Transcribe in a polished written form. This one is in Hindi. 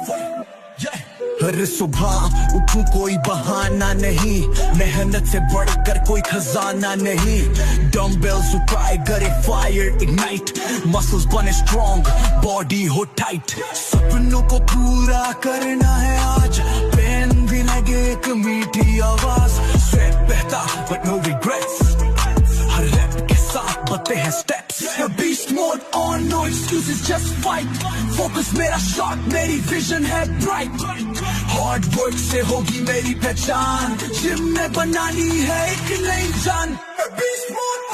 हर सुबह उठूं कोई बहाना नहीं, मेहनत से बढ़कर कोई खजाना नहीं। डम्बेल्स उठाए करे फायर इग्नाइट, मसल्स बने स्ट्रॉन्ग बॉडी हो टाइट। सपनों को पूरा करना है आज, पेन भी लगे एक मीठी आवाज। स्वेट बहता बट नो रिग्रेट्स, हर रैप के साथ बनते हैं steps. Beast mode on, no excuses, just fight. Focus मेरा शॉट, मेरी विजन है ब्राइट। हार्ड वर्क से होगी मेरी पहचान, जिम में बनानी है एक नई जान। Beast mode